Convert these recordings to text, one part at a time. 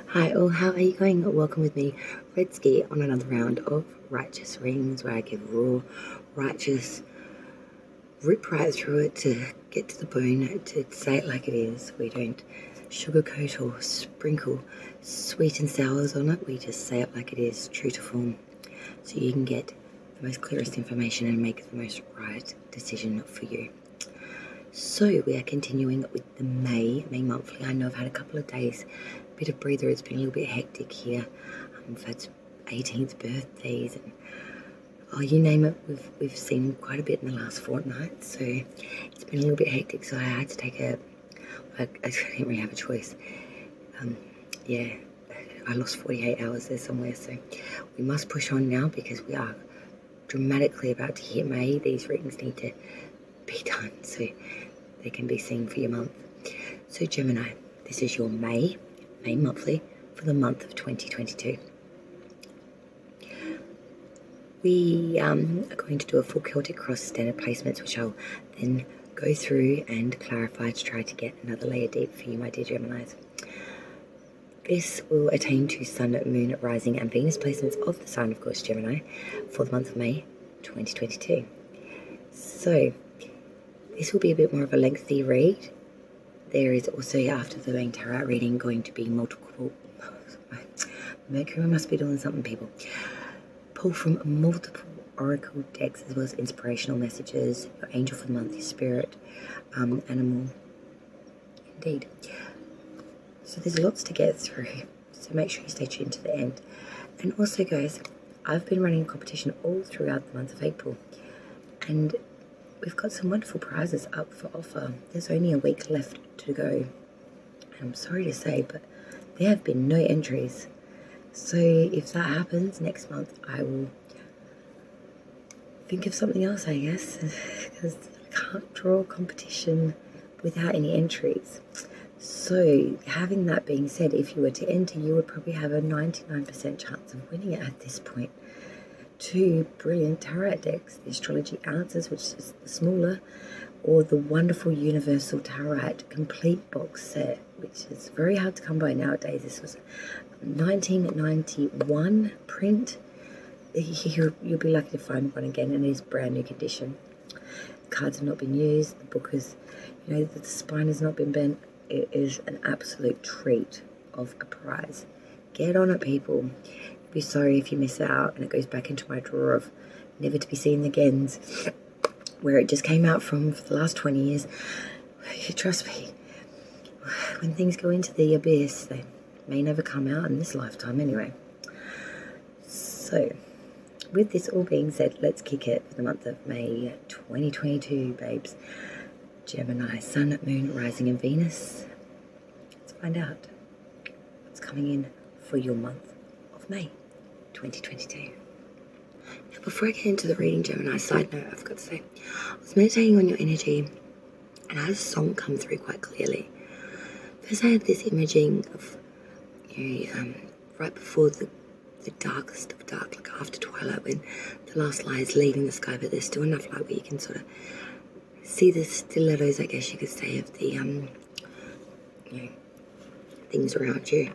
Hi all, how are you going? Welcome with me, Red Ski, on another round of Righteous Readings where I give raw, righteous, rip right through it to get to the bone, to say it like it is. We don't sugarcoat or sprinkle sweet and sours on it. We just say it like it is, true to form, so you can get the most clearest information and make the most right decision for you. So we are continuing with the May monthly. I know I've had a couple of days, bit of breather. It's been a little bit hectic here. I've had 18th birthdays and you name it. We've seen quite a bit in the last fortnight, so it's been a little bit hectic. So I had to take I didn't really have a choice. Yeah, I lost 48 hours there somewhere, so we must push on now because we are dramatically about to hit May. These readings need to be done so they can be seen for your month. So Gemini, this is your May monthly for the month of 2022. We are going to do a full Celtic cross standard placements, which I'll then go through and clarify to try to get another layer deep for you, my dear Geminis. This will attain to Sun, Moon, Rising and Venus placements of the sign, of course, Gemini, for the month of May 2022. So this will be a bit more of a lengthy read. There is also, after the main tarot reading, going to be multiple... Mercury must be doing something, people. Pull from multiple oracle decks as well as inspirational messages. Your angel for the month, your spirit, animal. Indeed. So there's lots to get through. So make sure you stay tuned to the end. And also, guys, I've been running a competition all throughout the month of April. And we've got some wonderful prizes up for offer. There's only a week left to go. And I'm sorry to say, but there have been no entries. So if that happens next month, I will think of something else, I guess, because I can't draw a competition without any entries. So having that being said, if you were to enter, you would probably have a 99% chance of winning it at this point. 2 brilliant tarot decks, the Astrology Answers, which is the smaller, or the wonderful Universal Tarot complete box set, which is very hard to come by nowadays. This was 1991 print. You'll be lucky to find one again, and it is brand new condition. Cards have not been used. The book is, the spine has not been bent. It is an absolute treat of a prize. Get on it, people. You'll be sorry if you miss out, and it goes back into my drawer of never to be seen agains, where it just came out from for the last 20 years. Trust me, when things go into the abyss, they may never come out in this lifetime anyway. So, with this all being said, let's kick it for the month of May 2022, babes. Gemini, Sun, Moon, Rising and Venus. Let's find out what's coming in for your month of May 2022. Now, before I get into the reading, Gemini, side note, I've got to say, I was meditating on your energy and I had a song come through quite clearly. First, I had this imaging of right before the darkest of dark, like after twilight, when the last light is leaving the sky, but there's still enough light where you can sort of see the stilettos, I guess you could say, of the things around you.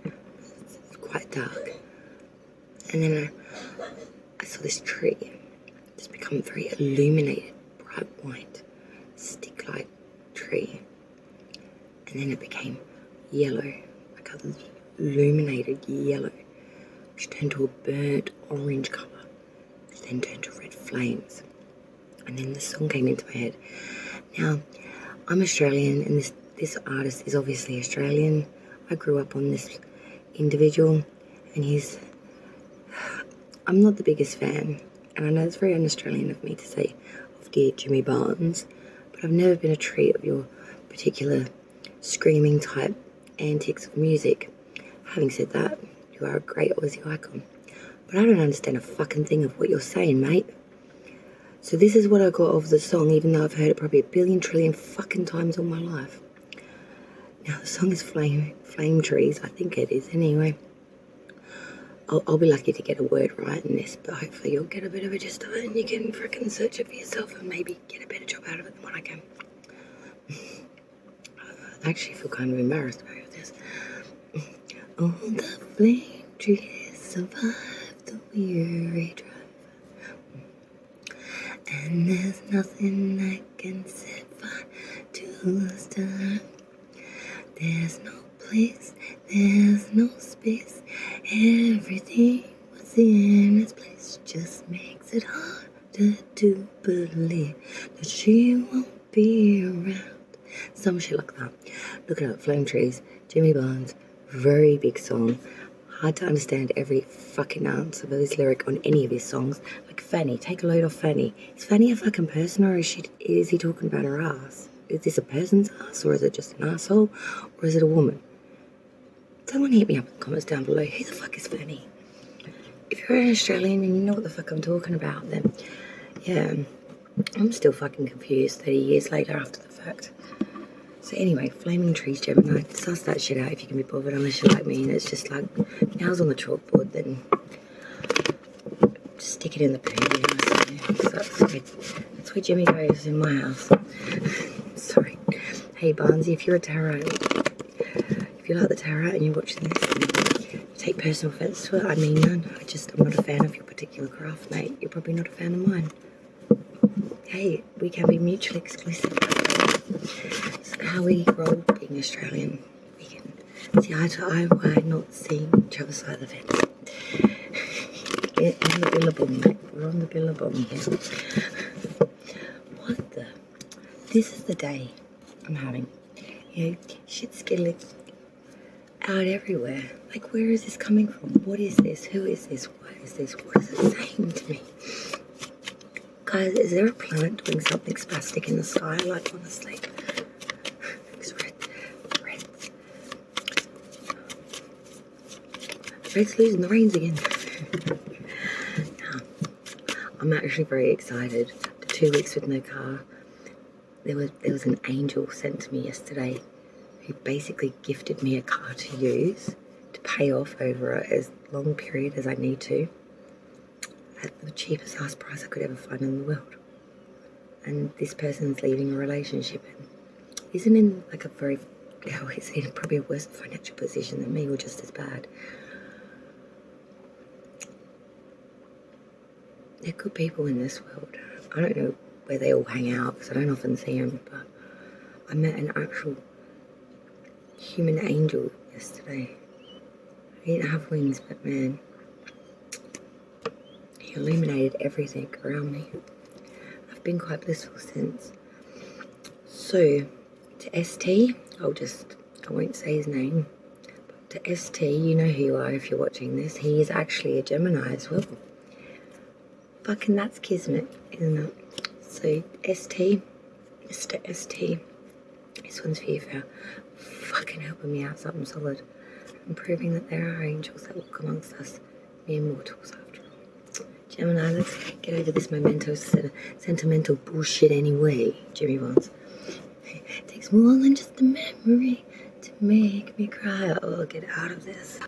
It's quite dark. And then I saw this tree just become very illuminated, bright white, stick-like tree. And then it became yellow, like a illuminated yellow, which turned to a burnt orange colour, which then turned to red flames. And then the song came into my head. Now, I'm Australian, and this artist is obviously Australian. I grew up on this individual, and I'm not the biggest fan, and I know it's very un-Australian of me to say of dear Jimmy Barnes, but I've never been a treat of your particular screaming type antics of music. Having said that, you are a great Aussie icon, but I don't understand a fucking thing of what you're saying, mate. So this is what I got of the song, even though I've heard it probably a billion trillion fucking times all my life. Now the song is Flame Trees, I think it is anyway. I'll be lucky to get a word right in this, but hopefully you'll get a bit of a gist of it and you can frickin' search it for yourself and maybe get a better job out of it than what I can. I actually feel kind of embarrassed about this. All the flame trees survive the weary drive, and there's nothing that can set fire to the star. There's no place, there's no space, everything was in its place. Just makes it harder to believe that she won't be around. Some shit like that. Look it up, Flame Trees, Jimmy Barnes, very big song. Hard to understand every fucking ounce of this lyric on any of his songs. Like Fanny, take a load off Fanny. Is Fanny a fucking person, or is he talking about her ass? Is this a person's ass, or is it just an asshole, or is it a woman? Someone hit me up in the comments down below. Who the fuck is Fanny? If you're an Australian and you know what the fuck I'm talking about, then yeah, I'm still fucking confused 30 years later after the fact. So anyway, Flaming Trees, Gemini, suss that shit out if you can be bothered, unless you're like me and it's just like nails on the chalkboard, then just stick it in the poo, you know. So that's where Jimmy goes in my house. Sorry. Hey Barnesy, if you're a tarot, if you like the tarot and you're watching this and you take personal offence to it, I mean none. I'm not a fan of your particular craft, mate. You're probably not a fan of mine. Hey, we can be mutually exclusive. That's how we roll being Australian. We can see eye to eye while not seeing each other's side of the fence. We're on the billabong, mate. We're on the billabong here. What the? This is the day I'm having. You know, shit skiddling out everywhere. Like, where is this coming from? What is this? Who is this? What is this? What is it saying to me? Guys, is there a planet doing something spastic in the sky? Like, honestly. Red's losing the reins again. I'm actually very excited. The 2 weeks with no car. There was an angel sent to me yesterday who basically gifted me a car to use to pay off over as long period as I need to at the cheapest house price I could ever find in the world. And this person's leaving a relationship and isn't in like a very, he's in probably a worse financial position than me, or just as bad. There are good people in this world. I don't know where they all hang out because I don't often see them, but I met an actual human angel yesterday. He didn't have wings, but man, he illuminated everything around me. I've been quite blissful since. So, to ST, I won't say his name, but to ST, you know who you are if you're watching this. He is actually a Gemini as well. Fucking that's kismet, isn't it? So, ST, Mr. ST, this one's for you for fucking helping me out something solid and proving that there are angels that walk amongst us, mere mortals after all. Gemini, let's get over this sentimental bullshit anyway, Jimmy Barnes. It takes more than just a memory to make me cry. Oh, get out of this.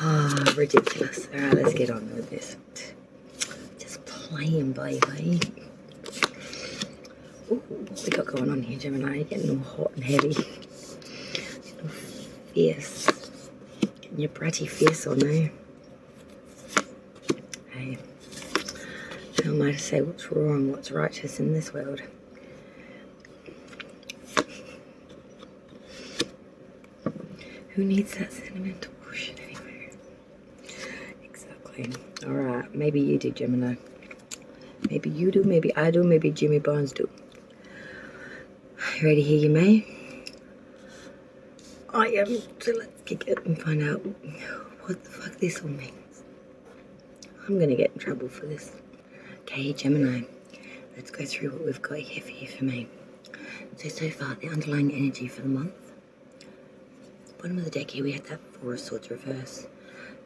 Oh, ridiculous. Alright, let's get on with this. Just playing, baby. Ooh, what we got going on here, Gemini? Getting all hot and heavy. Getting all fierce. Getting your bratty fierce on, eh? Hey, who am I to say what's wrong, what's righteous in this world? Who needs that sentimental bullshit anyway? Exactly. Alright, maybe you do, Gemini. Maybe you do, maybe I do, maybe Jimmy Barnes do. You ready to hear you, May? I am. So let's kick it and find out what the fuck this all means. I'm gonna get in trouble for this. Okay, Gemini, let's go through what we've got here for you for May. So far, the underlying energy for the month. Bottom of the deck here, we had that Four of Swords reverse.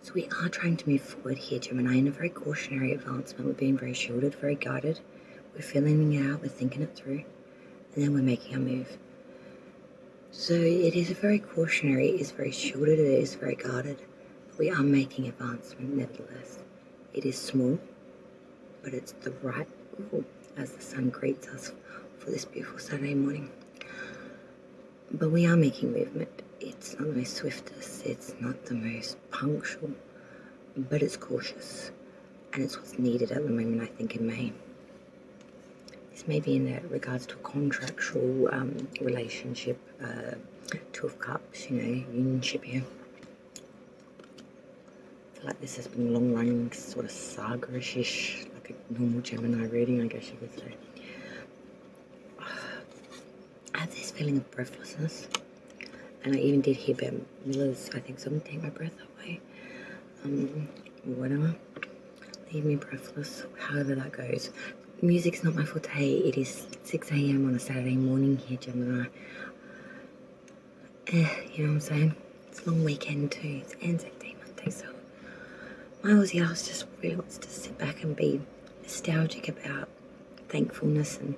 So we are trying to move forward here, Gemini, in a very cautionary advancement. We're being very shielded, very guided. We're feeling it out, we're thinking it through, and then we're making our move. So it is very cautionary, it is very shielded, it is very guarded. But we are making advancement nevertheless. It is small, but it's the right move as the sun greets us for this beautiful Saturday morning. But we are making movement. It's not the most swiftest, it's not the most punctual, but it's cautious. And it's what's needed at the moment, I think, in May. This may be in regards to a contractual relationship, Two of Cups, you know, unionship here. I feel like this has been long-running, sort of saga-ish, like a normal Gemini reading, I guess you could say. I have this feeling of breathlessness, and I even did hear Ben Miller's, I think, something take my breath away, whatever, leave me breathless, however that goes. Music's not my forte. It is 6 a.m. on a Saturday morning here, Gemini. You know what I'm saying? It's a long weekend too. It's Anzac Day Monday, so my Aussie ass just really wants to sit back and be nostalgic about thankfulness and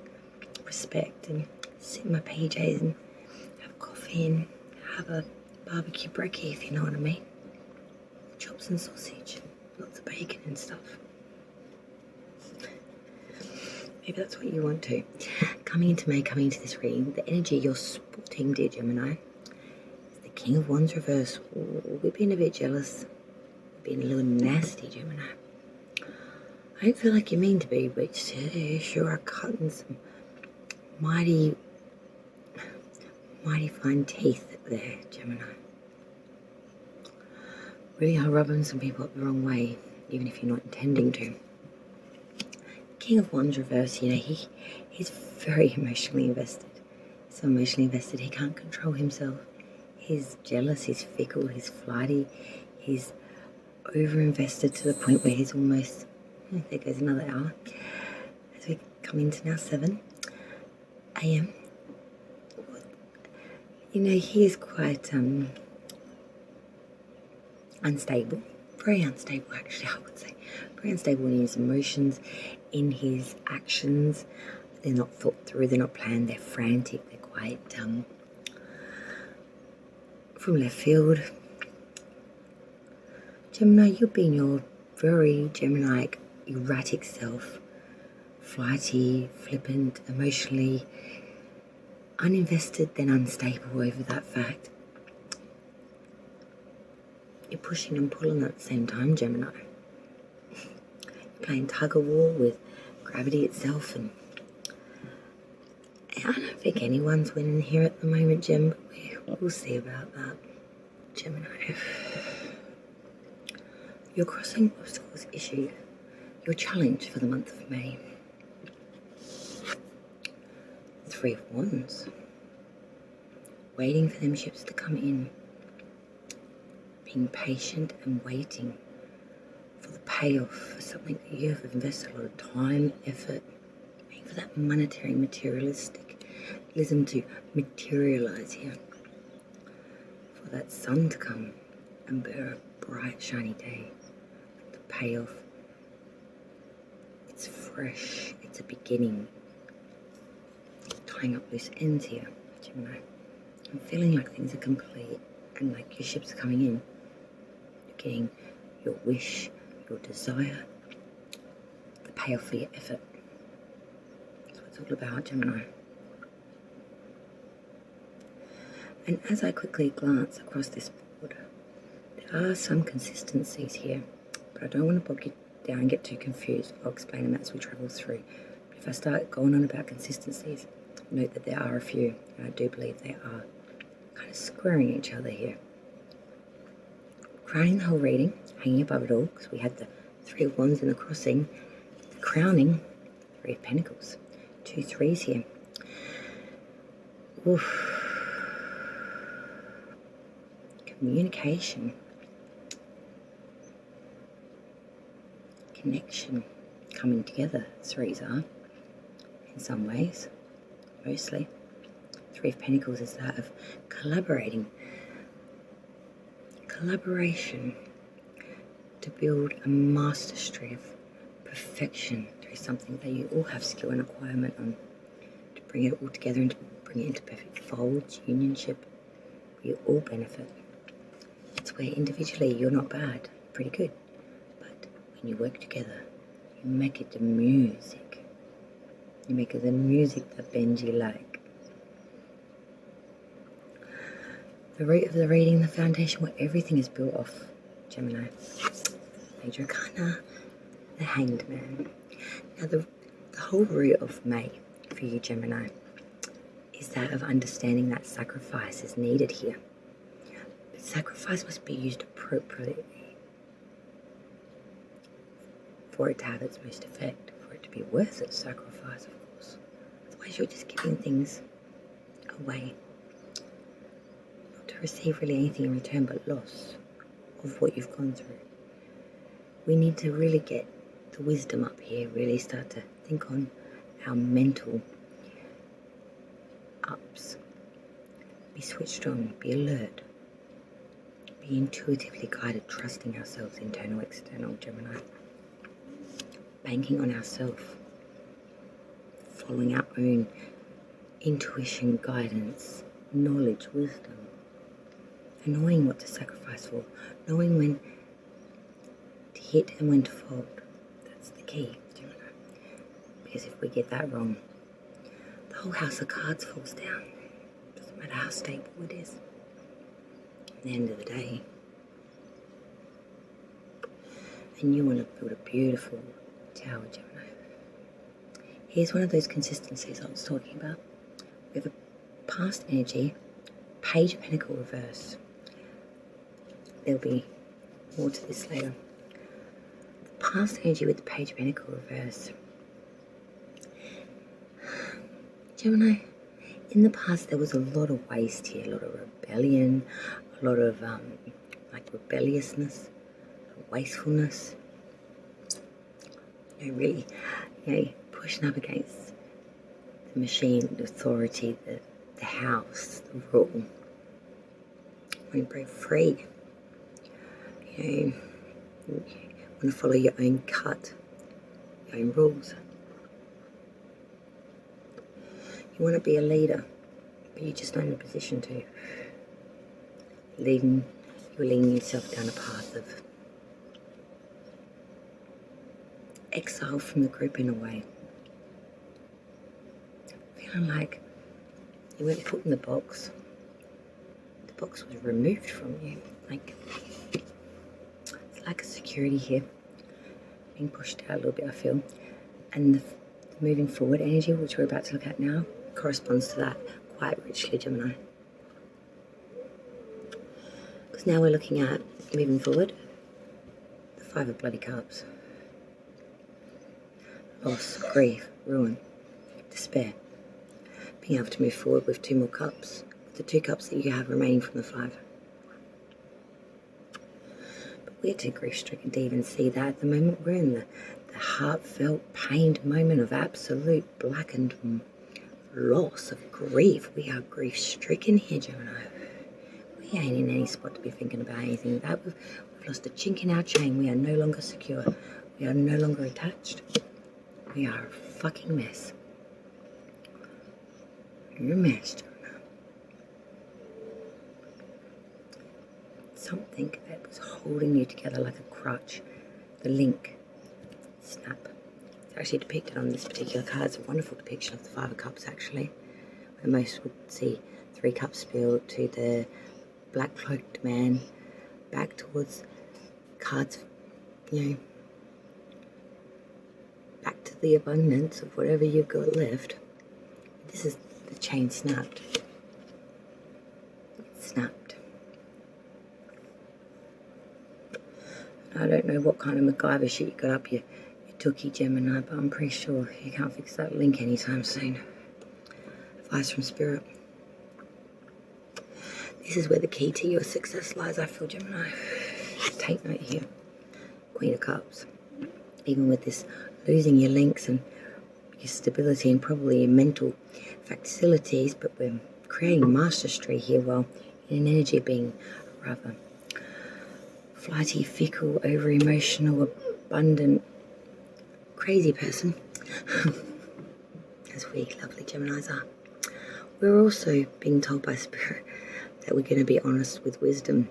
respect, and sit in my PJs and have coffee and have a barbecue brekkie, if you know what I mean. Chops and sausage, lots of bacon and stuff. Maybe that's what you want to. Coming into May, coming into this reading, the energy you're sporting, dear Gemini, is the King of Wands reverse. Ooh, we've been a bit jealous. We've been a little nasty, Gemini. I don't feel like you mean to be, but you sure are cutting some mighty fine teeth there, Gemini. Really are rubbing some people up the wrong way, even if you're not intending to. King of Wands reverse, you know, he's very emotionally invested. So emotionally invested, he can't control himself. He's jealous, he's fickle, he's flighty, he's over-invested to the point where he's almost, there goes another hour. As we come into now 7 a.m. You know, he is quite unstable. Very unstable, actually, I would say. Very unstable in his emotions, in his actions. They're not thought through, they're not planned, they're frantic, they're quite from left field. Gemini, you're being your very Gemini erratic self, flighty, flippant, emotionally uninvested, then unstable over that fact. You're pushing and pulling at the same time, Gemini. You're playing tug of war with gravity itself, and I don't think anyone's winning here at the moment, Gem, but we'll see about that, Gemini. Your crossing obstacles issue, your challenge for the month of May. 3 of Wands. Waiting for them ships to come in. Being patient and waiting for the payoff for something that you have invested a lot of time, effort, waiting for that monetary materialism to materialize here. For that sun to come and bear a bright, shiny day. The payoff, it's fresh, it's a beginning. Tying up loose ends here, Gemini. I'm feeling like things are complete and like your ships are coming in. You're getting your wish, your desire, the payoff for your effort. That's what it's all about, Gemini. And as I quickly glance across this board, there are some consistencies here, but I don't want to bog you down and get too confused. I'll explain them as we travel through. But if I start going on about consistencies, note that there are a few, and I do believe they are kind of squaring each other here. Crowning the whole reading, hanging above it all, because we had the 3 of Wands in the crossing, the crowning, 3 of Pentacles, 2 3s here. Oof. Communication, connection, coming together, 3s are, in some ways, mostly. 3 of Pentacles is that of collaboration to build a mastery of perfection through something that you all have skill and acquirement on, to bring it all together and to bring it into perfect folds, unionship, where you all benefit. It's where individually you're not bad, pretty good, but when you work together, you make it the music. You make it the music that Benji like. The root of the reading, the foundation where everything is built off, Gemini. Major Arcana, the Hanged Man. Now the whole root of May for you, Gemini, is that of understanding that sacrifice is needed here. But sacrifice must be used appropriately for it to have its most effect, for it to be worth its sacrifice, of course. Otherwise you're just giving things away, not to receive really anything in return but loss of what you've gone through. We need to really get the wisdom up here, really start to think on our mental ups. Be switched on, be alert, be intuitively guided, trusting ourselves, internal, external, Gemini. Banking on ourselves, following our own intuition, guidance, knowledge, wisdom, and knowing what to sacrifice for, knowing when to hit and when to fold. That's the key, Gemini. Because if we get that wrong, the whole house of cards falls down. Doesn't matter how stable it is. At the end of the day, and you want to build a beautiful Tower, Gemini. Here's one of those consistencies I was talking about. We have a past energy, Page of Pentacle reverse. There'll be more to this later. The past energy with the Page of Pentacle reverse. Gemini, in the past there was a lot of waste here, a lot of rebellion, a lot of rebelliousness, wastefulness. Really, pushing up against the machine, the authority, the house, the rule. When you break free, you want to follow your own cut, your own rules. You want to be a leader, but you're just not in a position to. You're leading yourself down a path of exile from the group in a way. Feeling like you weren't put in the box. The box was removed from you. It's like a security here, being pushed out a little bit, I feel. And the moving forward energy, which we're about to look at now, corresponds to that quite richly, Gemini. Because now we're looking at moving forward, the Five of Bloody Cups. Loss, grief, ruin, despair. Being able to move forward with two more cups, the two cups that you have remaining from the five. But we're too grief-stricken to even see that at the moment. We're in the heartfelt, pained moment of absolute blackened loss of grief. We are grief-stricken here, Gemini. We ain't in any spot to be thinking about anything. We've lost a chink in our chain. We are no longer secure. We are no longer attached. We are a fucking mess. You're a mess, Gemini. Something that was holding you together like a crutch. The link. Snap. It's actually depicted on this particular card. It's a wonderful depiction of the Five of Cups, actually. Where most would see 3 cups spilled to the black cloaked man. Back towards cards, back to the abundance of whatever you've got left. This is the chain snapped. It snapped. I don't know what kind of MacGyver shit you got up your tookie, Gemini, but I'm pretty sure you can't fix that link anytime soon. Advice from Spirit. This is where the key to your success lies, I feel, Gemini. Take note here. Queen of Cups. Even with this losing your links and your stability and probably your mental facilities, but we're creating mastery here while in an energy being rather flighty, fickle, over-emotional, abundant, crazy person. As we lovely Geminis are. We're also being told by Spirit that we're going to be honest with wisdom.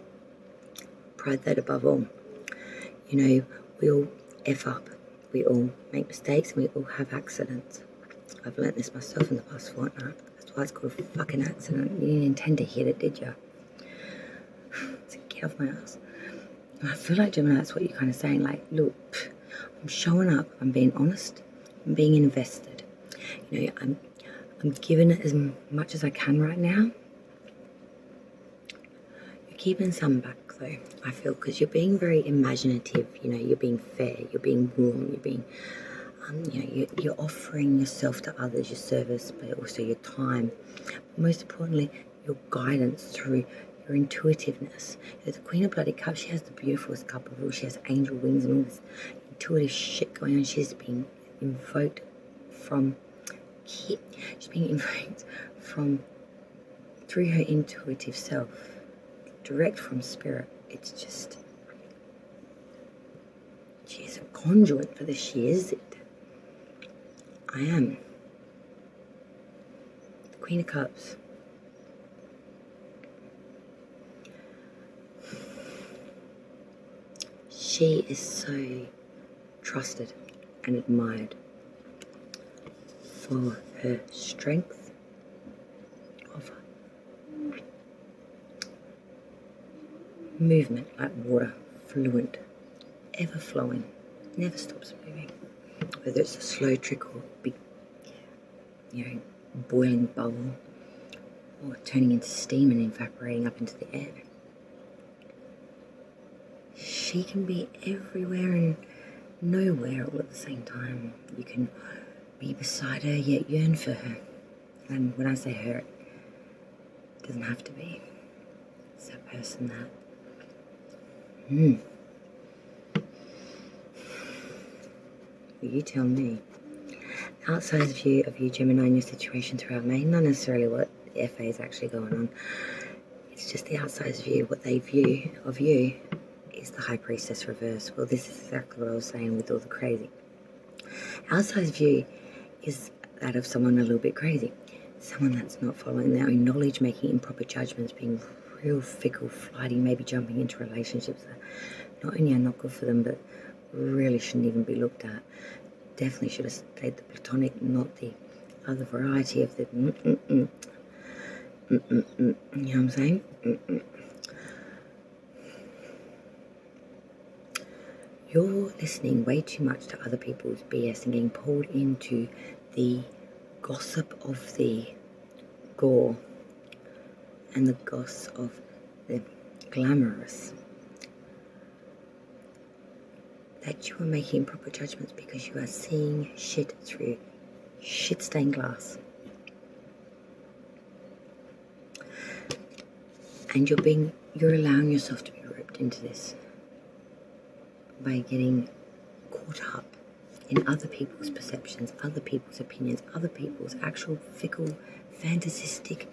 Pride that above all. We all F up. We all make mistakes and we all have accidents. I've learnt this myself in the past fortnight. That's why it's called a fucking accident. You didn't intend to hit it, did you? get off my ass. And I feel like, Gemini, that's what you're kind of saying. Like, look, I'm showing up. I'm being honest. I'm being invested. You know, I'm giving it as much as I can right now. You're keeping some back, though, I feel, because you're being very imaginative. You know, you're being fair. You're being warm. You're being... you know, you're offering yourself to others, your service, but also your time. But most importantly, your guidance through your intuitiveness. The Queen of Bloody Cups, she has the beautifulest cup of all. She has angel wings and all this intuitive shit going on. She's being invoked from... She's being invoked from... through her intuitive self. Direct from spirit. It's just... She's a conduit for this. She is it. I am. The Queen of Cups. She is so trusted and admired for her strength of movement, like water, fluent, ever flowing, never stops moving. Whether it's a slow trickle, big, you know, boiling bubble, or turning into steam and evaporating up into the air. She can be everywhere and nowhere all at the same time. You can be beside her, yet yearn for her. And when I say her, it doesn't have to be. It's that person that... You tell me. Outside view of you, Gemini, in your situation throughout May, not necessarily what the FA is actually going on. It's just the outside view. What they view of you is the High Priestess reverse. Well, this is exactly what I was saying with all the crazy. Outside view is that of someone a little bit crazy. Someone that's not following their own knowledge, making improper judgments, being real fickle, flighty, maybe jumping into relationships that not only are not good for them, but really shouldn't even be looked at. Definitely should have stayed the platonic, not the other variety of the you know what I'm saying? You're listening way too much to other people's BS and getting pulled into the gossip of the gore and the goss of the glamorous. That you are making improper judgments because you are seeing shit through shit-stained glass. And you're allowing yourself to be roped into this by getting caught up in other people's perceptions, other people's opinions, other people's actual fickle, fantasistic,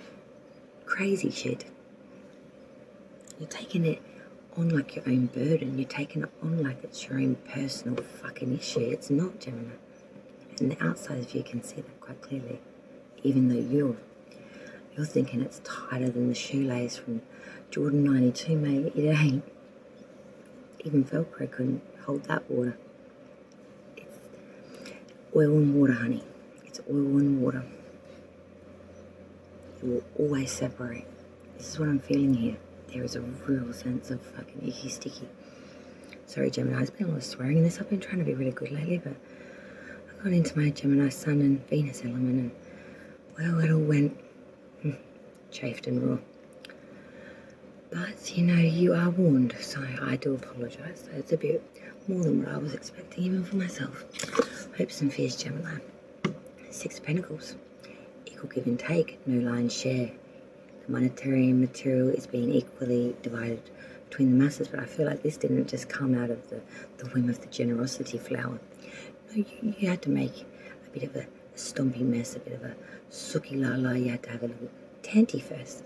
crazy shit. You're taking it on like your own burden. You're taking it on like it's your own personal fucking issue. It's not, Gemini. And the outside of you can see that quite clearly. Even though you're thinking it's tighter than the shoelace from Jordan 92, mate. It ain't. Even Velcro couldn't hold that water. It's oil and water, honey. It's oil and water. It will always separate. This is what I'm feeling here. There is a real sense of fucking icky sticky. Sorry, Gemini, there's been a lot of swearing in this. I've been trying to be really good lately, but I got into my Gemini Sun and Venus element and, well, it all went chafed and raw. But, you know, you are warned, so I do apologise. It's a bit more than what I was expecting, even for myself. Hopes and fears, Gemini. 6 of Pentacles. Equal give and take, no lion's share. Monetary and material is being equally divided between the masses, but I feel like this didn't just come out of the whim of the generosity flower. No, you had to make a bit of a stomping mess, a bit of a sooky la la. You had to have a little tanty first,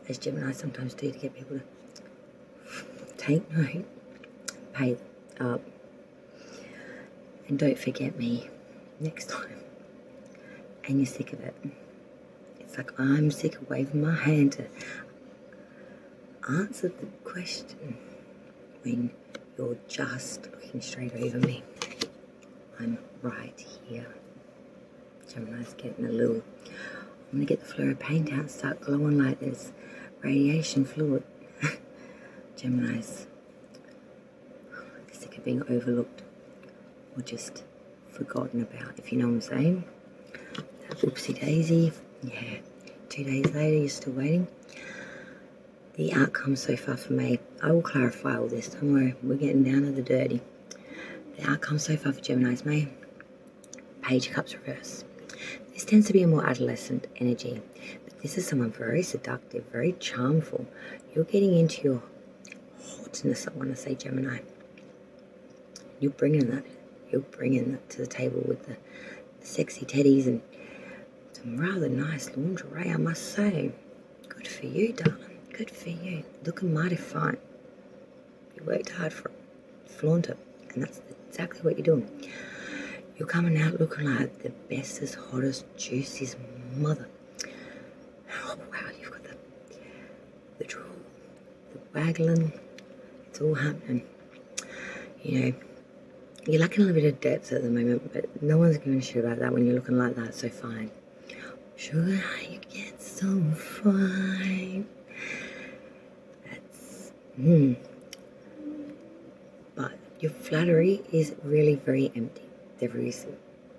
as Gemini sometimes do, to get people to take note, pay up, and don't forget me next time. And you're sick of it. It's like I'm sick of waving my hand to answer the question when you're just looking straight over me. I'm right here. Gemini's getting a little... I'm going to get the fluoro paint out and start glowing like this radiation fluid. Geminis. Sick of being overlooked or just forgotten about, if you know what I'm saying. Oopsie daisy. Yeah. 2 days later, you're still waiting. The outcome so far for May, I will clarify all this, don't worry, we're getting down to the dirty. The outcome so far for Gemini's May, Page of Cups reverse. This tends to be a more adolescent energy, but this is someone very seductive, very charmful. You're getting into your hotness, I want to say, Gemini. You're bringing that to the table with the sexy teddies and some rather nice lingerie, I must say. Good for you, darling. Good for you. Looking mighty fine. You worked hard for it. Flaunt it. And that's exactly what you're doing. You're coming out looking like the bestest, hottest, juiciest mother. Oh, wow. You've got the drawl, the waggling. It's all happening. You know, you're lacking a little bit of depth at the moment, but no one's giving a shit about that when you're looking like that, so fine. Sugar, how you get so fine. That's, But your flattery is really very empty. There is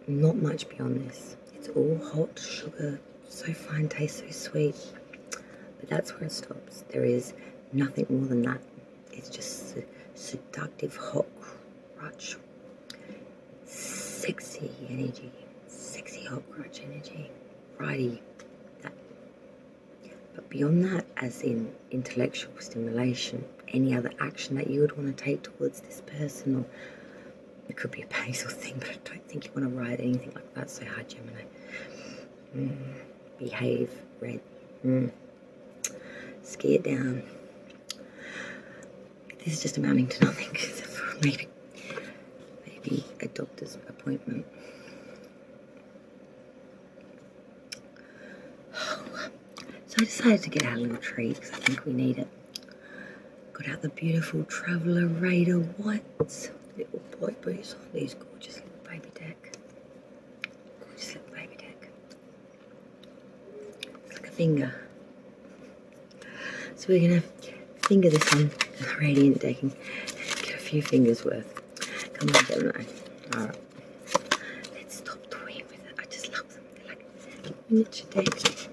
not much beyond this. It's all hot sugar, so fine, tastes so sweet. But that's where it stops. There is nothing more than that. It's just seductive, hot crutch. Sexy energy. Sexy hot crutch energy. Righty. That. But beyond that, as in intellectual stimulation, any other action that you would want to take towards this person, or it could be a basal thing, but I don't think you want to write anything like that so hard, Gemini. Behave, red. Ski it down. This is just amounting to nothing, except for maybe a doctor's appointment. So I decided to get out a little treat because I think we need it. Got out the beautiful Traveller Raider whites. Little boy boots on these gorgeous little baby deck. Gorgeous little baby deck. It's like a finger. So we're going to finger this on the radiant deck and get a few fingers worth. Come on, Gemini. Alright. Let's stop toying with it. I just love them. They're like miniature decks.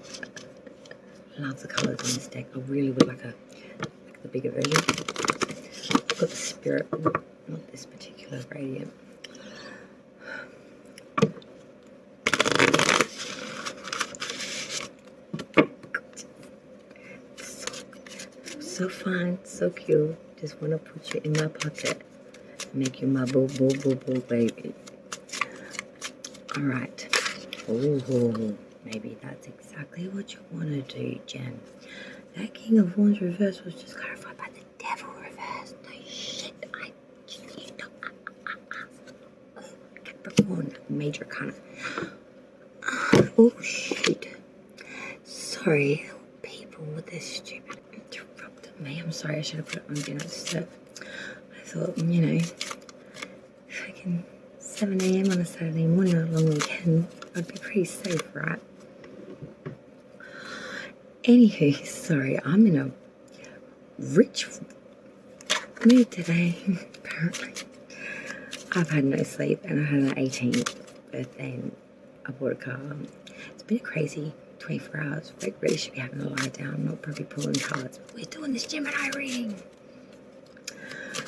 Love the colours on this deck. I really would like the bigger version. I've got the spirit, not this particular radiant. So fine, so cute. Just want to put you in my pocket. Make you my boo baby. Alright. Oh, maybe that's exactly what you want to do, Gem. That King of Wands reverse was just clarified by the Devil reverse. No shit. Capricorn, major kind of. Oh, shoot. Sorry, people with this stupid interrupted me. I'm sorry, I should have put it on Do Not Disturb. I thought, you know, freaking 7 a.m. on a Saturday morning on a long weekend, I'd be pretty safe, right? Anywho, sorry, I'm in a rich mood today, apparently. I've had no sleep and I had an 18th birthday and I bought a car. It's been a crazy 24 hours. We really should be having a lie down, not probably pulling cards. But we're doing this Gemini reading.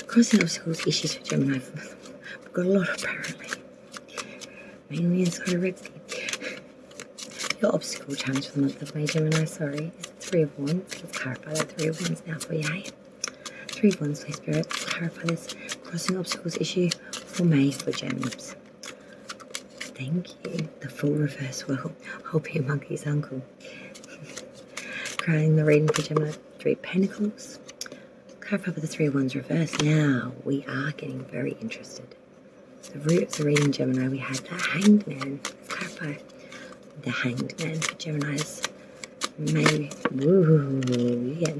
Crossing obstacles, issues for Gemini. We've got a lot apparently. Mainly inside of Red Sea. Your obstacle challenge for the month of May, Gemini, sorry, is the Three of Wands. Let's clarify that Three of Wands now for you, hey? Three of Wands, please, Spirit. Clarify this crossing obstacles issue for May for Gems. Thank you. The full reverse will. I'll be a monkey's uncle. Crowning the reading for Gemini. Three of Pentacles. Clarify for the Three of Wands reverse. Now, we are getting very interested. The roots of reading Gemini, we had the Hanged Man. Let's clarify. The Hanged Man for Gemini's May. Woo, yeah.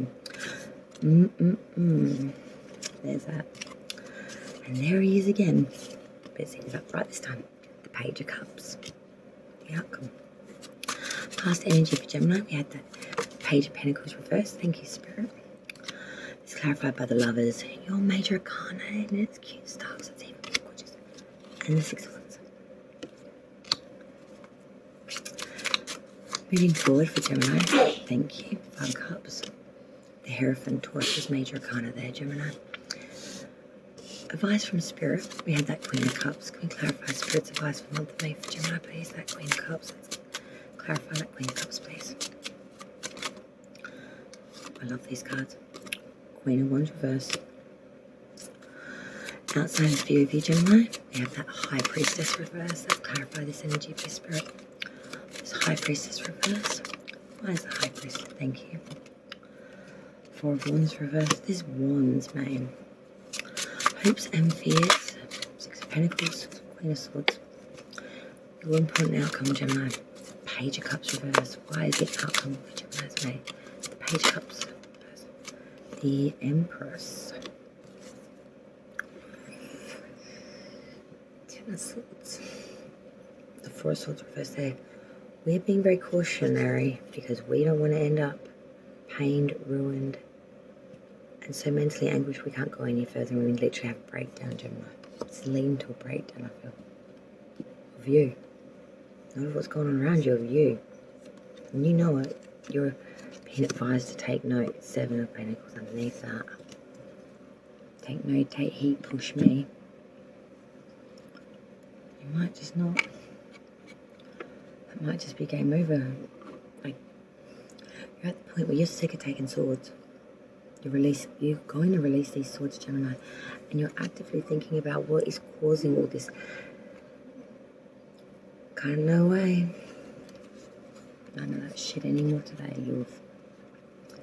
There's that. And there he is again. Let's see, is that right this time? The Page of Cups. The outcome. Past energy for Gemini, we had the Page of Pentacles reversed. Thank you, Spirit. Let's clarified by the lovers. Your major arcana and its cute stars. It's even gorgeous. And the 6 of Wands. Moving forward for Gemini. Thank you. 5 of Cups. The Hierophant, Taurus, major arcana there, Gemini. Advice from Spirit. We had that Queen of Cups. Can we clarify Spirit's advice for the month of May for Gemini, please? That Queen of Cups. Let's clarify that Queen of Cups, please. I love these cards. Queen of Wands reverse. Outside view of you, Gemini, we have that High Priestess reverse. Let's clarify this energy for Spirit. This High Priestess reverse. Why is the High Priestess? Thank you. 4 of Wands reverse. This Wands, man. Hopes and fears. 6 of Pentacles. Queen of Swords. Your important outcome, Gemini. Page of Cups reverse. Why is it outcome for Gemini's May? The Page of Cups reverse. The Empress. 10 of Swords. The 4 of Swords reverse there. We're being very cautionary because we don't want to end up pained, ruined, and so mentally anguished we can't go any further and we literally have a breakdown, Gemini. It's leading to a breakdown, I feel. Of you. Not of what's going on around you, of you. And you know it. You're being advised to take note. 7 of Pentacles underneath that. Take note, take heed, push me. You might just not. That might just be game over. Like, you're at the point where you're sick of taking swords. You're going to release these swords, Gemini, and you're actively thinking about what is causing all this. Kind of no way. None of that shit anymore today. You've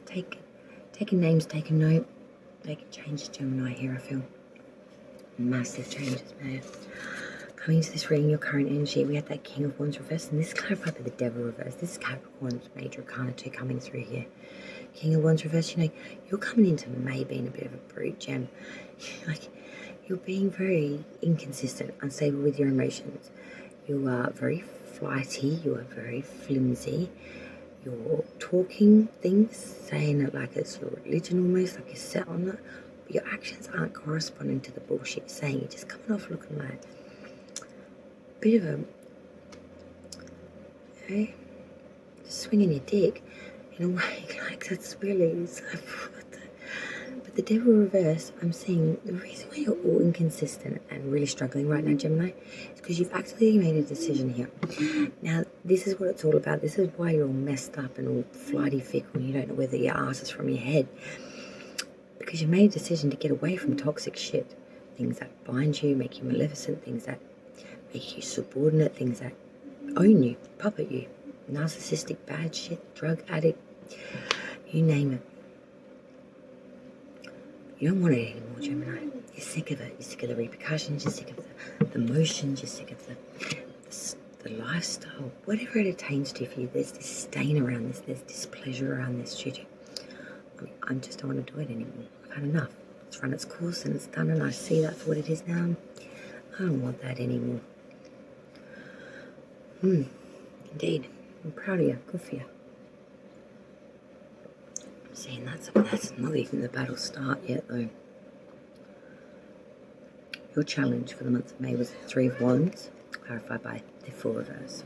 taken names, taken note, making changes, Gemini. Here, I feel massive changes, man. Coming into this reading, your current energy, we had that King of Wands reverse, and this is clarified by the Devil reverse. This is Capricorn's major arcana 2 coming through here. King of Wands reverse, you know, you're coming into May being a bit of a brute, Gem. Like, you're being very inconsistent, unstable with your emotions. You are very flighty, you are very flimsy. You're talking things, saying it like it's your religion almost, like you're set on it. But your actions aren't corresponding to the bullshit you're saying. You're just coming off looking like a bit of a, you know, just swinging your dick. In a way, like that's really, but the Devil reverse, I'm seeing the reason why you're all inconsistent and really struggling right now, Gemini, is because you've actually made a decision here. Now, this is what it's all about. This is why you're all messed up and all flighty fickle and you don't know whether your ass is from your head. Because you made a decision to get away from toxic shit. Things that bind you, make you maleficent, things that make you subordinate, things that own you, puppet you. Narcissistic, bad shit, drug addict, you name it. You don't want it anymore, Gemini. You're sick of it. You're sick of the repercussions. You're sick of the emotions. You're sick of the lifestyle. Whatever it attains to for you, there's this stain around this. There's displeasure around this. I just don't want to do it anymore. I've had enough. It's run its course and it's done, and I see that for what it is now. I don't want that anymore. Indeed. I'm proud of you. Good for you. I'm seeing that's not even the battle start yet, though. Your challenge for the month of May was the 3 of Wands, clarified by the 4 reverse.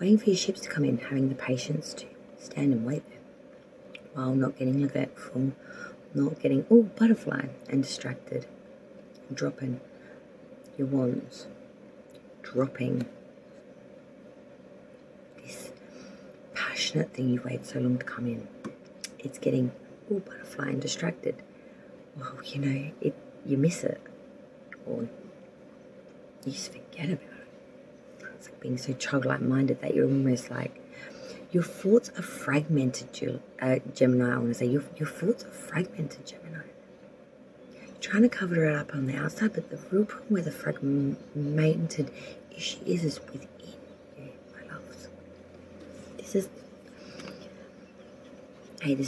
Waiting for your ships to come in, having the patience to stand and wait there, while not getting neglectful, not getting butterfly and distracted, dropping your wands, dropping this passionate thing you wait so long to come in. It's getting all butterfly and distracted. Well, you know, you miss it, or you just forget about it. It's like being so childlike minded that you're almost like, your thoughts are fragmented, Gemini. I want to say your thoughts are fragmented, Gemini. You're trying to cover it up on the outside, but the real problem with the fragmented issue is within you, my loves. This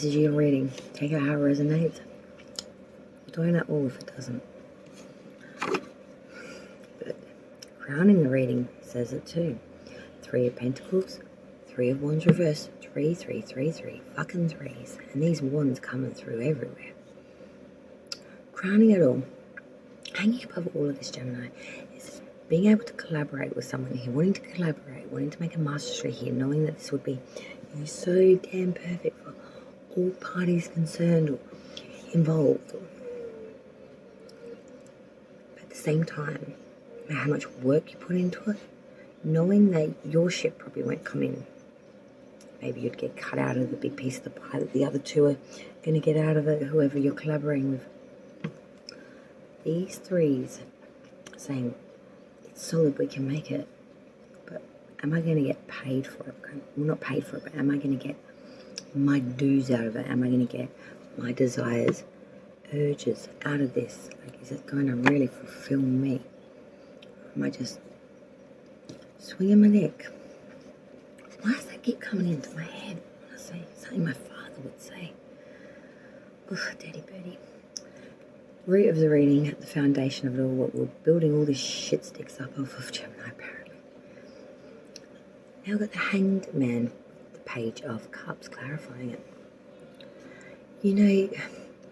is your reading. Take it how it resonates. I'm doing that all if it doesn't. But crowning the reading says it too. 3 of Pentacles, 3 of Wands reverse, 3, 3, 3, 3. Fucking threes. And these wands coming through everywhere. crowning it all, hanging above all of this, Gemini, is being able to collaborate with someone here, wanting to collaborate, wanting to make a mastery here, knowing that this would be so damn perfect for all parties concerned or involved. But at the same time, no matter how much work you put into it, knowing that your ship probably won't come in. Maybe you'd get cut out of the big piece of the pie that the other two are going to get out of it, whoever you're collaborating with. These threes saying, it's solid, we can make it, but am I going to get paid for it? Well, not paid for it, but am I going to get my dues out of it? Am I going to get my desires, urges out of this? Like, is it going to really fulfill me? Or am I just swinging my neck? Why does that keep coming into my head? Honestly, something my father would say. Oh, Daddy Birdie. Root of the reading, at the foundation of it all, what we're building all these shit sticks up off of Gemini, apparently. Now we've got the Hanged Man, the Page of Cups, clarifying it. You know,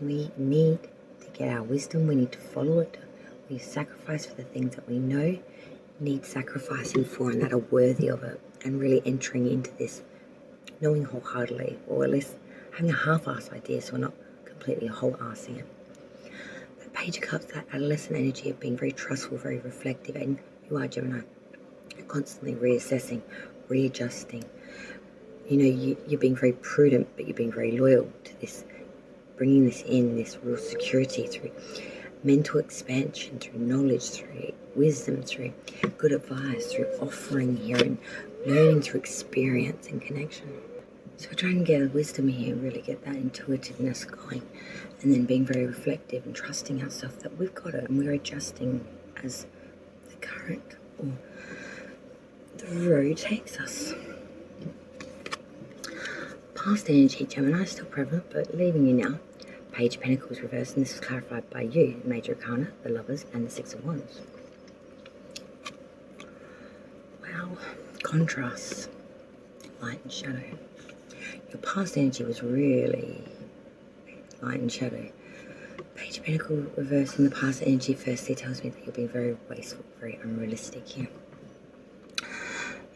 we need to get our wisdom, we need to follow it. We sacrifice for the things that we know need sacrificing for and that are worthy of it, and really entering into this knowing wholeheartedly, or at least having a half-ass idea so we're not completely whole-assing it. That Page of Cups, that adolescent energy of being very trustful, very reflective, and you are, Gemini. You're constantly reassessing, readjusting. You know, you're being very prudent, but you're being very loyal to this, bringing this in, this real security through mental expansion, through knowledge, through wisdom, through good advice, through offering here, and learning through experience and connection. So we're trying to get wisdom here, really get that intuitiveness going, and then being very reflective and trusting ourselves that we've got it and we're adjusting as the current or the road takes us. Past energy, Gemini, still prevalent, but leaving you now. Page of Pentacles reversed, and this was clarified by you, Major Arcana, the Lovers, and the Six of Wands. Wow, contrasts, light and shadow. Your past energy was really light and shadow. Page of Pentacles reversed in the past energy firstly tells me that you're being very wasteful, very unrealistic here.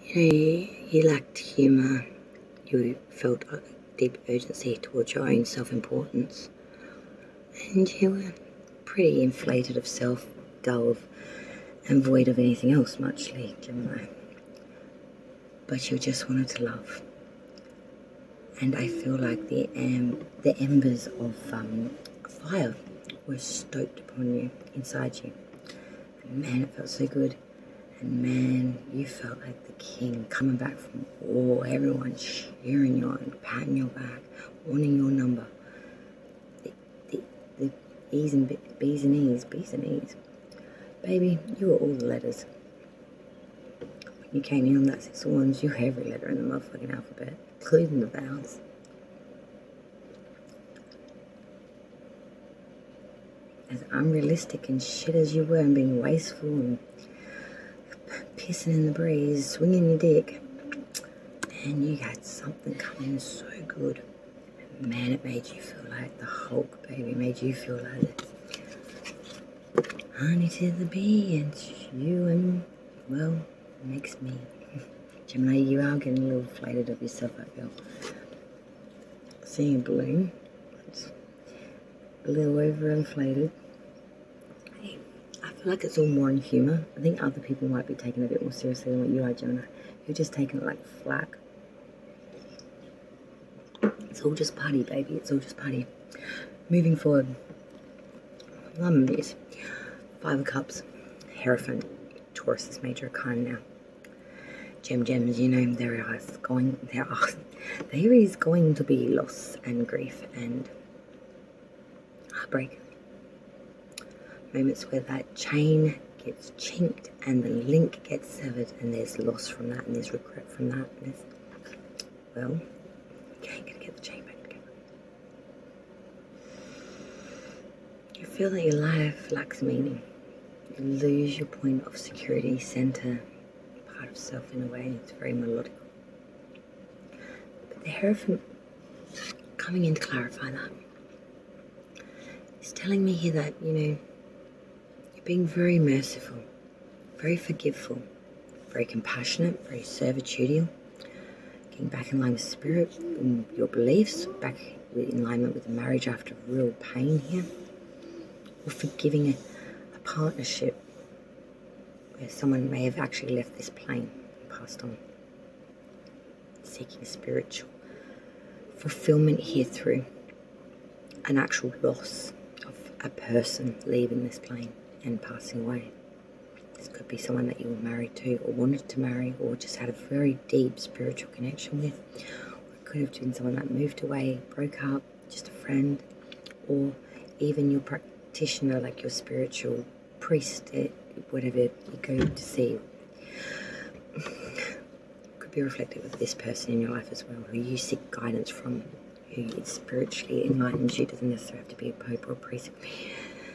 You know, you lacked humour, you felt a deep urgency towards your own self-importance. And you were pretty inflated of self, dull, and void of anything else, muchly, Gemini. But you just wanted to love. And I feel like the embers of fire were stoked upon you, inside you. And man, it felt so good. And man, you felt like the king coming back from war, everyone cheering you on, patting your back, wanting your number. The E's and B's and E's. Baby, you were all the letters. When you came in on that Six of Wands, you were every letter in the motherfucking alphabet, including the vowels. As unrealistic and shit as you were, and being wasteful and pissing in the breeze, swinging your dick, and you had something coming so good. Man, it made you feel like the Hulk, baby. It made you feel like honey to the bee, and you and, well, makes me. Gemini, you are getting a little inflated of yourself, I feel. Seeing a balloon, it's a little overinflated. Hey, I feel like it's all more in humour. I think other people might be taking it a bit more seriously than what you are, Gemini. You're just taking it like flack. It's all just party, baby. It's all just party. Moving forward. Lemons. Five of Cups. Hierophant. Taurus is Major Arcana now. Gems, you know, there is going to be loss and grief and heartbreak. Moments where that chain gets chinked and the link gets severed, and there's loss from that, and there's regret from that. And well, you ain't gonna get the chain back together. You feel that your life lacks meaning. You lose your point of security, center, part of self in a way. It's very melodic. But the Hierophant coming in to clarify that. It's telling me here that, you're being very merciful, very forgiveful, very compassionate, very servitudial, getting back in line with spirit and your beliefs, back in alignment with the marriage after real pain here, or forgiving a partnership where someone may have actually left this plane and passed on, seeking spiritual fulfillment here through an actual loss of a person leaving this plane and passing away. This could be someone that you were married to or wanted to marry or just had a very deep spiritual connection with. Or it could have been someone that moved away, broke up, just a friend, or even your practitioner, like your spiritual priest, whatever you go to see. Could be reflective of this person in your life as well, who you seek guidance from, who spiritually enlightens you. Doesn't necessarily have to be a pope or a priest. It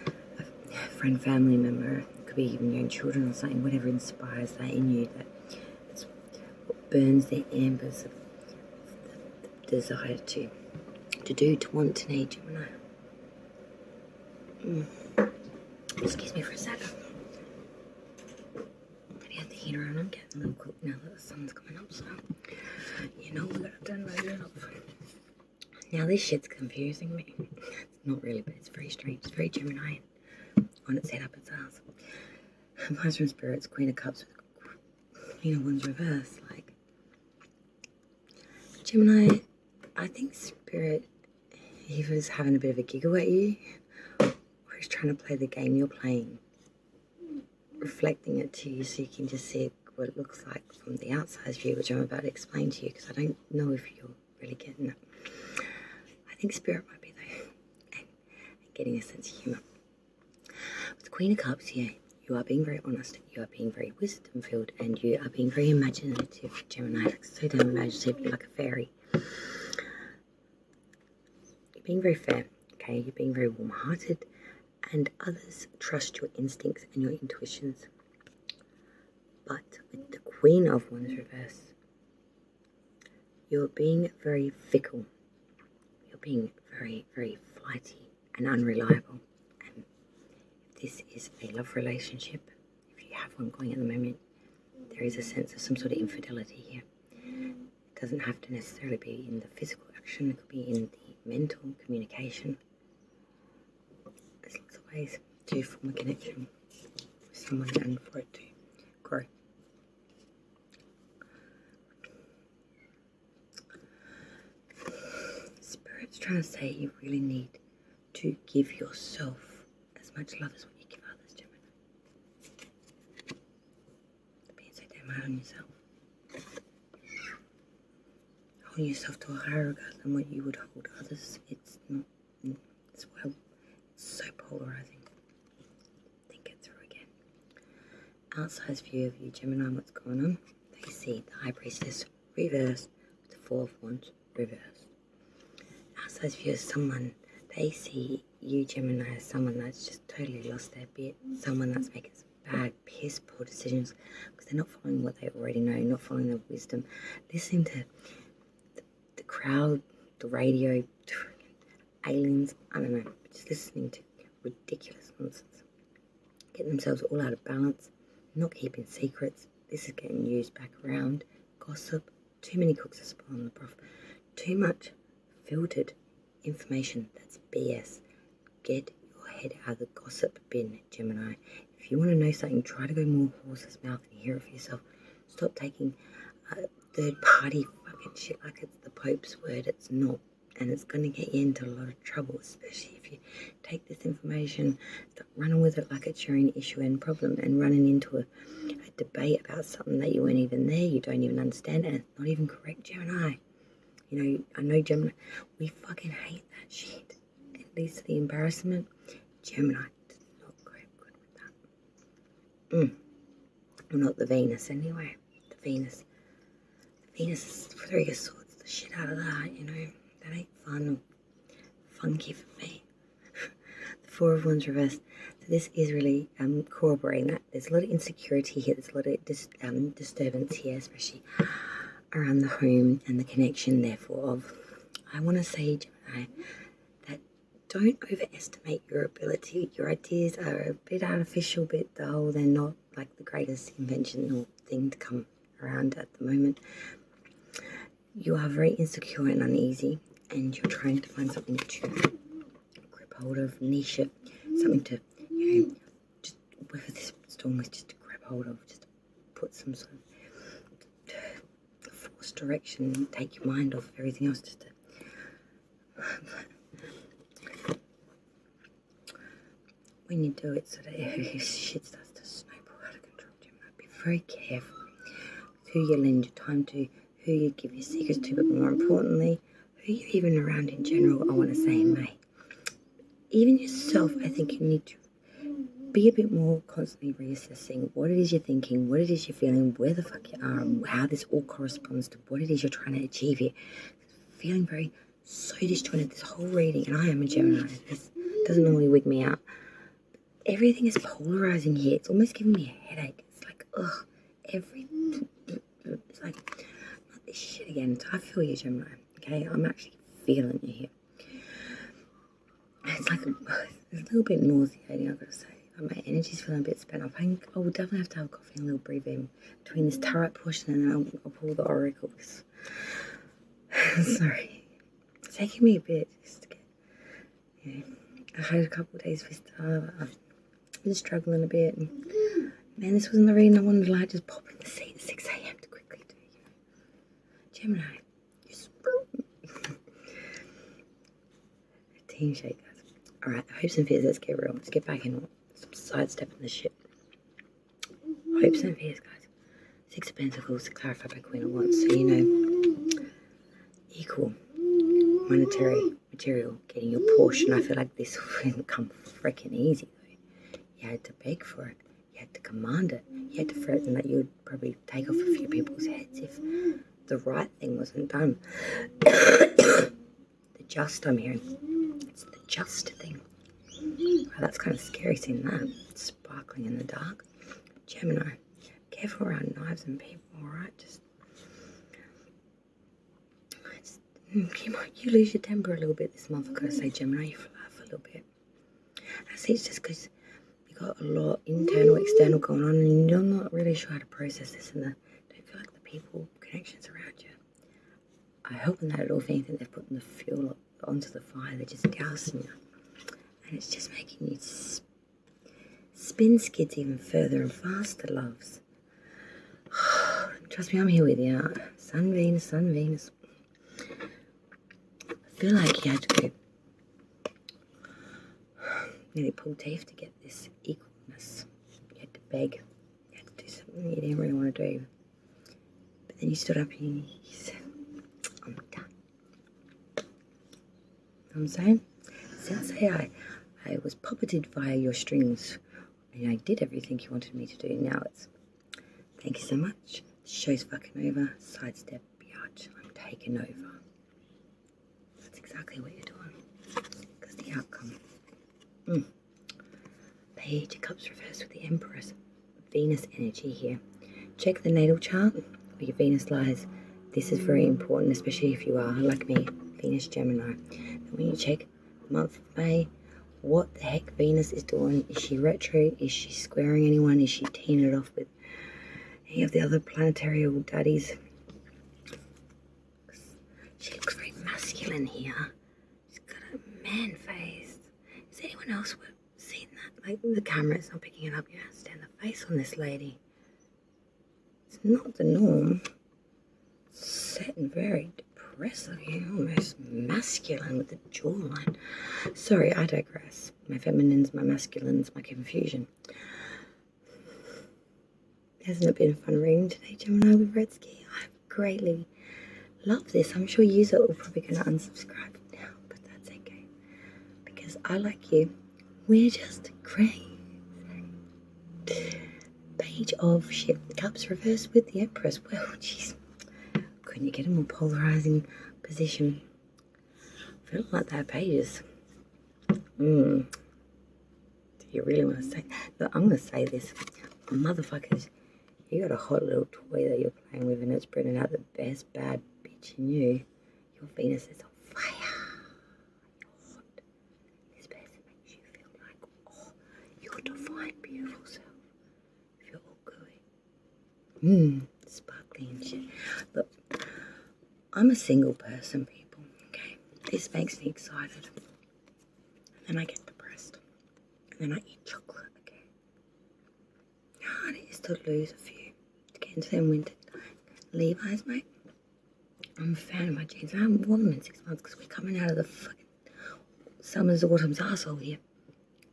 could be a friend, family member. It could be even your own children or something. Whatever inspires that in you, that it's what burns the embers of the desire to do, to want, to need, Gemini. Excuse me for a second. I have the heater on. I'm getting a little cold now that the sun's coming up, so we're gonna turn it off. Now this shit's confusing me. It's not really, but it's very strange. It's very Gemini. On its head up its ass. Advice from Spirits, Queen of Cups with Queen of Wands reverse. Like, Gemini, I think Spirit either is having a bit of a giggle at you, or he's trying to play the game you're playing, reflecting it to you so you can just see what it looks like from the outside view, which I'm about to explain to you because I don't know if you're really getting it. I think Spirit might be there and getting a sense of humour. With the Queen of Cups here, you are being very honest, you are being very wisdom-filled, and you are being very imaginative, Gemini. Like, so damn imaginative, you're like a fairy. You're being very fair, okay? You're being very warm-hearted, and others trust your instincts and your intuitions. But with the Queen of Wands reverse, you're being very fickle. You're being very, very flighty and unreliable. And if this is a love relationship, if you have one going at the moment, there is a sense of some sort of infidelity here. It doesn't have to necessarily be in the physical action. It could be in the mental communication. There's lots of ways to form a connection with someone and for it to grow. Spirit's trying to say you really need to give yourself as much love as what you give others, Gemini. Being so damn hard on yourself. Holding yourself to a higher regard than what you would hold others. It's not, it's so polarizing. Think it through again. Outside view of you, Gemini, what's going on? They see the High Priestess reversed with the Four of Wands reversed. Outside view of someone, they see you, Gemini, as someone that's just totally lost their bit, someone that's making some bad, piss poor decisions because they're not following what they already know, not following their wisdom, listening to the crowd, the radio, aliens, I don't know, just listening to ridiculous nonsense, getting themselves all out of balance, not keeping secrets. This is getting used back around. Gossip, too many cooks are spoiling the broth, too much filtered information that's BS. Get your head out of the gossip bin, Gemini. If you want to know something, try to go more horse's mouth and hear it for yourself. Stop taking third-party fucking shit like it's the Pope's word. It's not. And it's going to get you into a lot of trouble, especially if you take this information, start running with it like it's your own issue and problem, and running into a debate about something that you weren't even there, you don't even understand, and it's not even correct, Gemini. I know Gemini, we fucking hate that shit. It leads to the embarrassment. Gemini does not go good with that. Well, not the Venus anyway. The Venus is Three of Swords, the shit out of that, That ain't fun or funky for me. The Four of Wands reversed. So this is really corroborating that. There's a lot of insecurity here. There's a lot of disturbance here, especially around the home and the connection, therefore, of, I want to say, Gemini, that don't overestimate your ability. Your ideas are a bit artificial, a bit dull. They're not like the greatest invention or thing to come around at the moment. You are very insecure and uneasy, and you're trying to find something to grip hold of, niche it, something to, just whether this storm was just to grab hold of, just to put some sort of forced direction, take your mind off of everything else, just to when you do it, so that if shit starts to snowball out of control, Gemini, be very careful with who you lend your time to, who you give your secrets to, but more importantly, who you're even around in general. I want to say in May. Even yourself, I think you need to be a bit more constantly reassessing what it is you're thinking, what it is you're feeling, where the fuck you are, and how this all corresponds to what it is you're trying to achieve here. Feeling so disjointed this whole reading, and I am a Gemini. This doesn't normally wig me out. Everything is polarizing here. It's almost giving me a headache. It's like, ugh, it's like, not this shit again. So I feel you, Gemini, okay? I'm actually feeling you here. It's like a little bit nauseating, I've got to say. Like my energy's feeling a bit spent up. I will definitely have to have a coffee and a little breathe in between this tarot portion, and then I'll pull the oracles. Sorry. It's taking me a bit just to get, I had a couple of days with I've been struggling a bit, and man, this wasn't the reading I wanted to like just pop in the seat at 6 a.m. to quickly do, Gemini, you're sprung. Team shake, guys. Alright, hopes and fears, let's get real. Let's get back in. Stop sidestepping this shit. Hopes and fears, guys. 6 of Pentacles, clarified by Queen of Wands. So, equal monetary material, getting your portion. I feel like this wouldn't come freaking easy, though. You had to beg for it. You had to command it. You had to threaten that you would probably take off a few people's heads if the right thing wasn't done. The just, I'm hearing. It's the just thing. Oh, that's kind of scary seeing that. It's sparkling in the dark. Gemini, careful around knives and people, alright? You lose your temper a little bit this month, I've got to say, Gemini. You laugh a little bit. I see it's just because you got a lot internal, external going on, and you're not really sure how to process this, and don't feel like the people, connections around you are helping that at all. If anything, they're putting the fuel onto the fire, they're just dousing you. And it's just making you spin skids even further and faster, loves. Trust me, I'm here with you. Sun, Venus, Sun, Venus. I feel like you had to go nearly pull teeth to get this equalness. You had to beg. You had to do something you didn't really want to do. But then you stood up and you said, I'm done. You know what I'm saying? Since I was puppeted via your strings and I did everything you wanted me to do. Now it's, thank you so much. The show's fucking over. Sidestep, biatch. I'm taking over. That's exactly what you're doing. Because the outcome. Page of Cups reversed with the Empress. Venus energy here. Check the natal chart where your Venus lies. This is very important, especially if you are, like me, Venus Gemini. And when you check the month of May, what the heck Venus is doing? Is she retro? Is she squaring anyone? Is she teeing it off with any of the other planetary daddies? She looks very masculine here. She's got a man face. Is anyone else seen that? Like, the camera's not picking it up. You have to stand the face on this lady. It's not the norm. It's set and very depressive here, almost masculine with the jawline. Sorry, I digress. My feminines, my masculines, my confusion. Hasn't it been a fun reading today, Gemini, with Redsky? I've greatly loved this. I'm sure you are probably going to unsubscribe now, but that's okay. Because I like you. We're just crazy. Page of Cups reversed with the Empress. Well, jeez. Couldn't you get a more polarizing position? I don't like that pages. Do you really want to say? Look, I'm going to say this. Motherfuckers, you got a hot little toy that you're playing with, and it's bringing out the best bad bitch in you. Your Venus is on fire. You're hot. my beautiful self. Feel all gooey. Sparkly and shit. Look, I'm a single person, people, okay? This makes me excited. And then I get depressed. And then I eat chocolate, okay? Hard it is to lose a few. To get into them winter Levi's, mate. I'm a fan of my jeans. I haven't worn them in 6 months because we're coming out of the fucking summer's, autumn's arsehole here.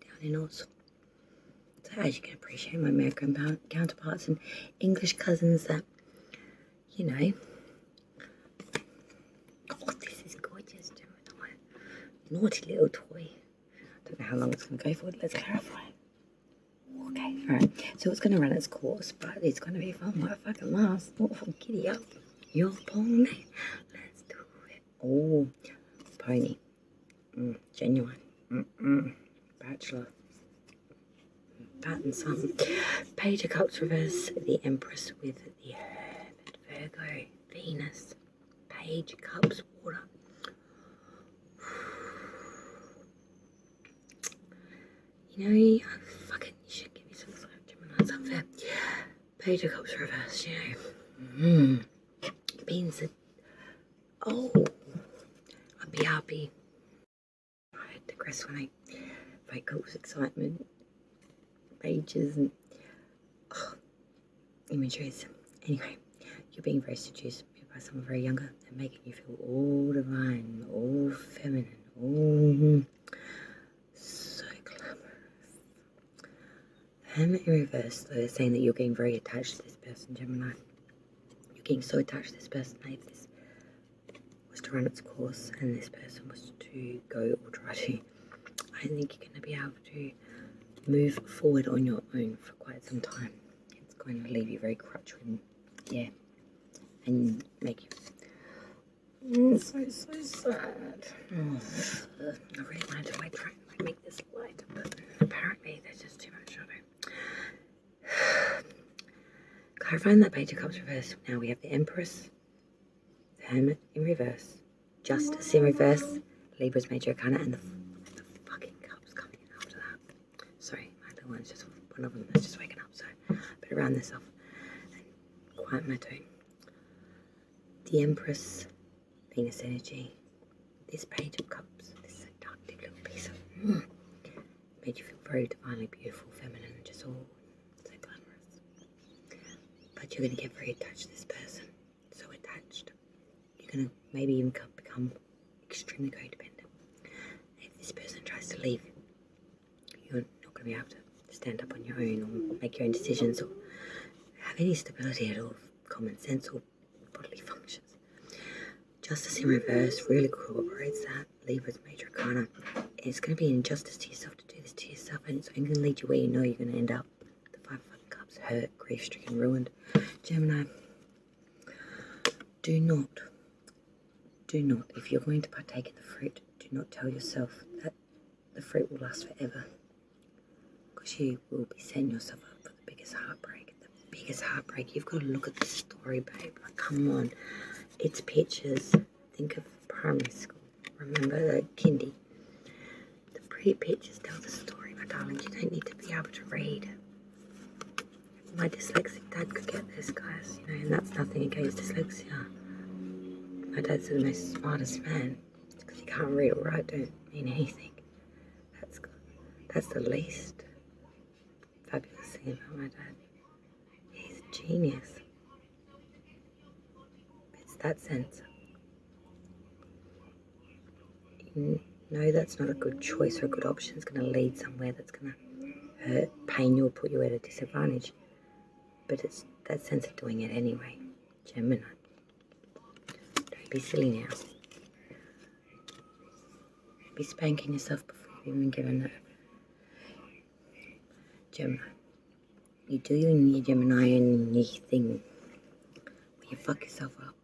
Down in Oz. So as you can appreciate, my American counterparts and English cousins that, you know. Oh, this is gorgeous, Gemini. Naughty little toy. I don't know how long it's going to go for. Let's clarify. Okay, alright. So it's going to run its course, but it's going to be fun while it fucking lasts. Oh, giddy up. Your pony. Let's do it. Oh, pony. Genuine. Bachelor. Bat and sun. Page of Cups reverse. The Empress with the Hermit. Virgo. Venus. Page of Cups. Water. You know, you should give me some sort of Gemini. It's unfair. Page of Cups reverse, you know. Means that, oh, I'd be happy. I digress when I cause excitement, pages and images. Anyway, you're being very seduced by someone very younger and making you feel all divine, all feminine, all so glamorous. Hermit in reverse, though, is saying that you're getting very attached to this person, Gemini. You're getting so attached to this person that if this was to run its course and this person was to go or try to, I don't think you're going to be able to move forward on your own for quite some time. It's going to leave you very crutch-ridden, yeah, and make you so sad. I really wanted to make this light, but apparently there's just too much of it. Clarifying that Page of Cups reverse. Now we have the Empress, the Hermit in reverse, Justice in reverse, Libra's Major Arcana, and the fucking Cups coming in after that. Sorry, my little one's just one of them that's just waking up, so I better round this off and quiet my tone. The Empress, Venus energy, this Page of Cups, this seductive little piece of made you feel very divinely beautiful, feminine, and just all so glamorous. But you're going to get very attached to this person, so attached. You're going to maybe even become extremely codependent. If this person tries to leave, you're not going to be able to stand up on your own or make your own decisions or have any stability at all, common sense or bodily functions. Justice in reverse really corroborates that. Libra's Major Arcana. It's going to be an injustice to yourself to do this to yourself, and it's only going to lead you where you know you're going to end up. The 5 fucking Cups, hurt, grief-stricken, ruined. Gemini, do not, if you're going to partake in the fruit, do not tell yourself that the fruit will last forever, because you will be setting yourself up for the biggest heartbreak. The biggest heartbreak. You've got to look at the story, babe. Like, come on. It's pictures. Think of primary school. Remember the kindy. The pretty pictures tell the story, my darling. You don't need to be able to read. My dyslexic dad could get this, guys, you know, and that's nothing against dyslexia. My dad's the most smartest man. It's because he can't read or write, don't mean anything. That's the least fabulous thing about my dad. He's a genius. It's that sense. You know that's not a good choice or a good option. It's going to lead somewhere that's going to hurt, pain you, or put you at a disadvantage. But it's that sense of doing it anyway. Gemini. Don't be silly now. Be spanking yourself before you've even given it. Gemini. You do your Gemini and your thing where you fuck yourself up.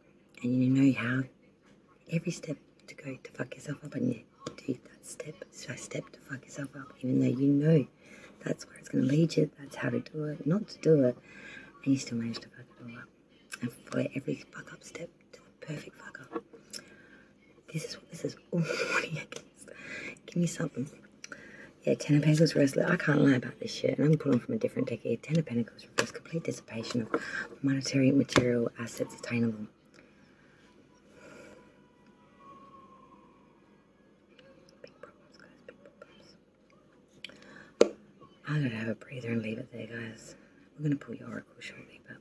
And you know how every step to go to fuck yourself up, and you do that step to fuck yourself up, even though you know that's where it's going to lead you, that's how to do it, not to do it, and you still manage to fuck it all up. And follow every fuck up step to the perfect fuck up. This is all warning against. Give me something. Yeah, Ten of Pentacles reverse. I can't lie about this shit. And I'm pulling from a different deck here. Ten of Pentacles reverse. Complete dissipation of monetary and material assets attainable. Big problems, guys. Big problems. I'm going to have a breather and leave it there, guys. We're going to pull your oracle shortly, but